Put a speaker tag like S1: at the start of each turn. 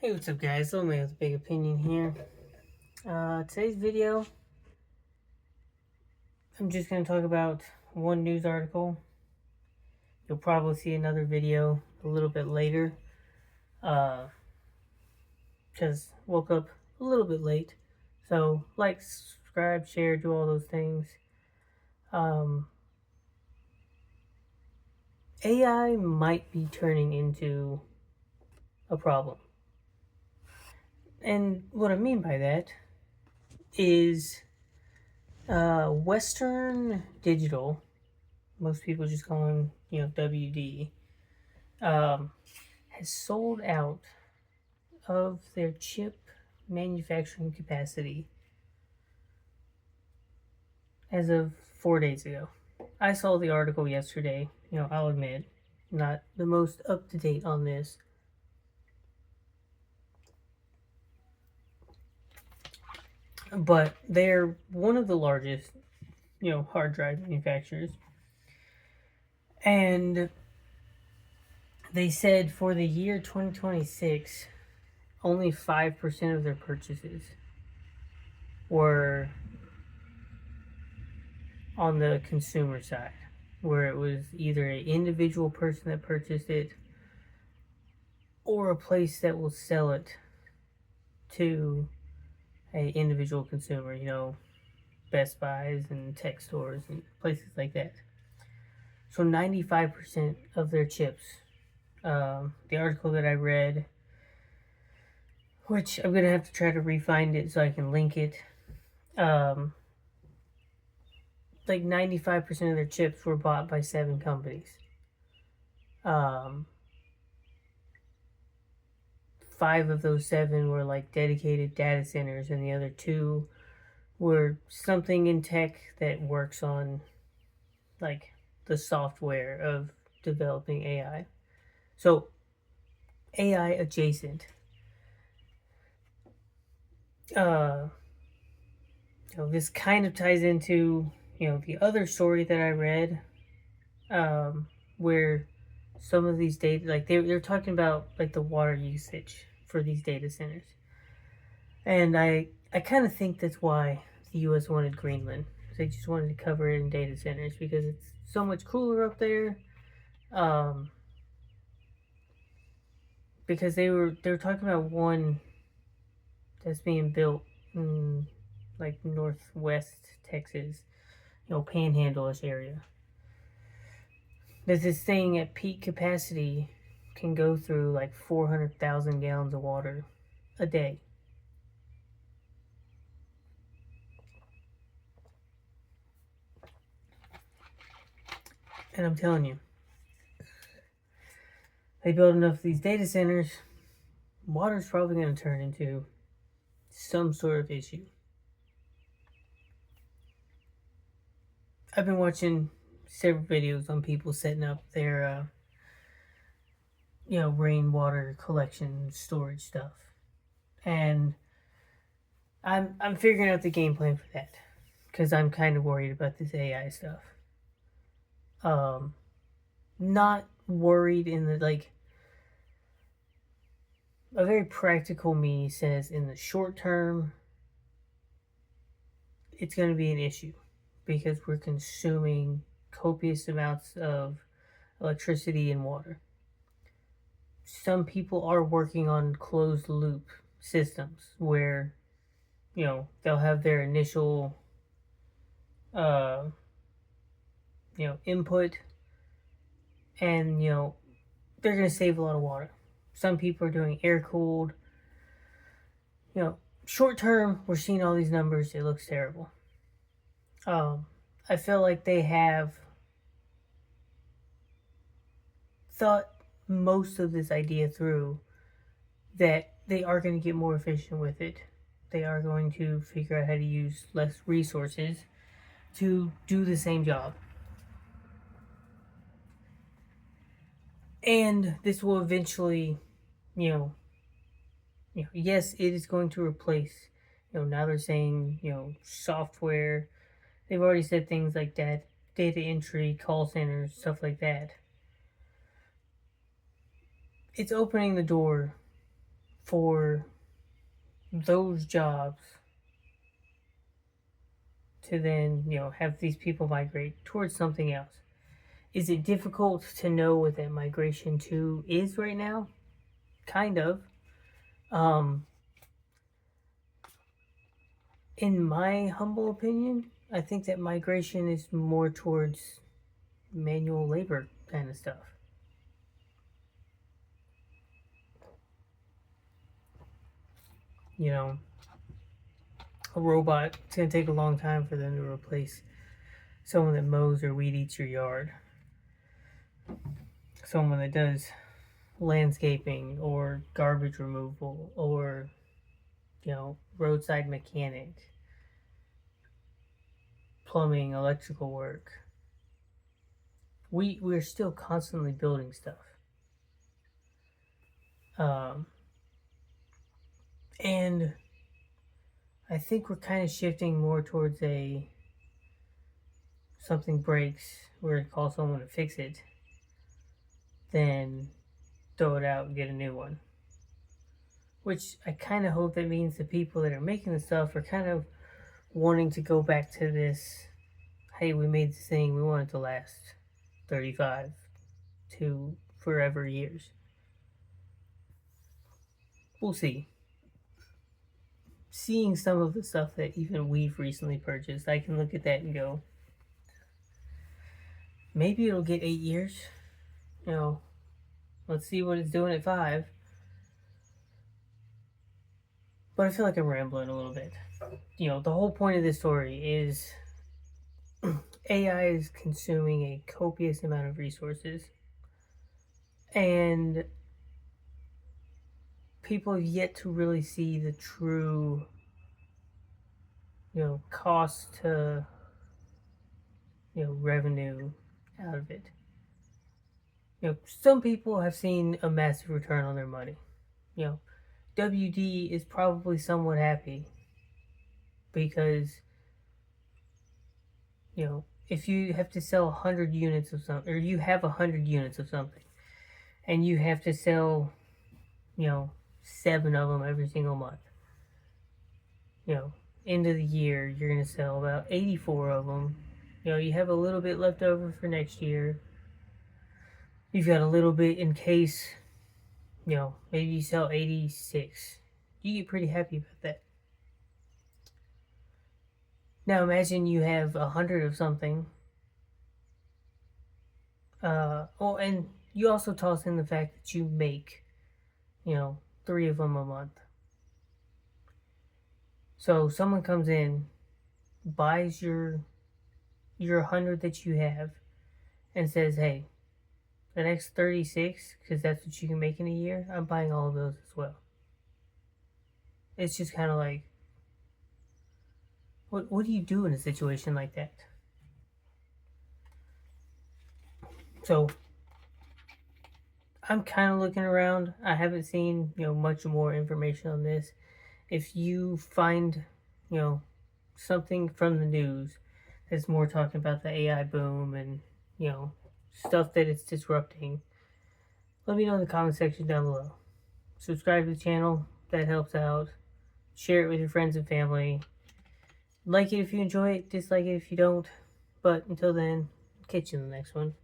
S1: Hey, what's up, guys? Little man with a big opinion here. Today's video, I'm just going to talk about one news article. You'll probably see another video a little bit later, because woke up a little bit late. So, like, subscribe, share, do all those things. AI might be turning into a problem. And what I mean by that is Western Digital, most people just call him, WD, has sold out of their chip manufacturing capacity as of 4 days ago. I saw the article yesterday. I'll admit, not the most up to date on this. But they're one of the largest, hard drive manufacturers. And they said for the year 2026, only 5% of their purchases were on the consumer side, where it was either an individual person that purchased it or a place that will sell it to a individual consumer, Best Buys and tech stores and places like that. So 95% of their chips, the article that I read, which I'm going to have to try to re-find it so I can link it, like 95% of their chips were bought by 7 companies. 5 of those 7 were like dedicated data centers, and the other 2 were something in tech that works on like the software of developing AI. So AI adjacent. This kind of ties into the other story that I read, where some of these data, like they're talking about like the water usage for these data centers, and I kind of think that's why the U.S. wanted Greenland. They just wanted to cover it in data centers because it's so much cooler up there. Because they were talking about one that's being built in like northwest Texas, Panhandle-ish area. There's this thing at peak capacity can go through like 400,000 gallons of water a day. And I'm telling you, they build enough of these data centers, water's probably going to turn into some sort of issue. I've been watching several videos on people setting up their, rainwater collection storage stuff, and I'm figuring out the game plan for that because I'm kind of worried about this AI stuff. Not worried in the like. A very practical me says in the short term, it's going to be an issue because we're consuming copious amounts of electricity and water. Some people are working on closed loop systems where, they'll have their initial, input, and, they're going to save a lot of water. Some people are doing air cooled. Short term, we're seeing all these numbers. It looks terrible. I feel like they have thought most of this idea through, that they are going to get more efficient with it. They are going to figure out how to use less resources to do the same job. And this will eventually, yes, it is going to replace, now they're saying, software. They've already said things like that, data entry, call centers, stuff like that. It's opening the door for those jobs to then, have these people migrate towards something else. Is it difficult to know what that migration to is right now? Kind of. Um, in my humble opinion, I think that migration is more towards manual labor kind of stuff. You know, a robot, it's going to take a long time for them to replace someone that mows or weed eats your yard. Someone that does landscaping or garbage removal or, roadside mechanic, plumbing, electrical work. We're still constantly building stuff. Um, and I think we're kind of shifting more towards something breaks, we're going to call someone to fix it, then throw it out and get a new one. Which I kind of hope that means the people that are making the stuff are kind of wanting to go back to this, hey, we made this thing, we want it to last 35 to forever years. We'll see. Seeing some of the stuff that even we've recently purchased, I can look at that and go, maybe it'll get 8 years. Let's see what it's doing at 5. But I feel like I'm rambling a little bit. The whole point of this story is AI is consuming a copious amount of resources. And people have yet to really see the true, cost to, revenue out of it. Some people have seen a massive return on their money. WD is probably somewhat happy because, if you have to sell 100 units of something, or you have 100 units of something, and you have to sell, 7 of them every single month, end of the year, you're going to sell about 84 of them. You have a little bit left over for next year. You've got a little bit in case, maybe you sell 86. You get pretty happy about that. Now imagine you have 100 of something. And you also toss in the fact that you make, 3 of them a month. So someone comes in, buys your 100 that you have, and says, hey, the next 36, because that's what you can make in a year, I'm buying all of those as well. It's just kind of like, what do you do in a situation like that? So, I'm kind of looking around. I haven't seen, much more information on this. If you find, something from the news that's more talking about the AI boom and, stuff that it's disrupting, let me know in the comment section down below. Subscribe to the channel, that helps out. Share it with your friends and family. Like it if you enjoy it, dislike it if you don't. But until then, catch you in the next one.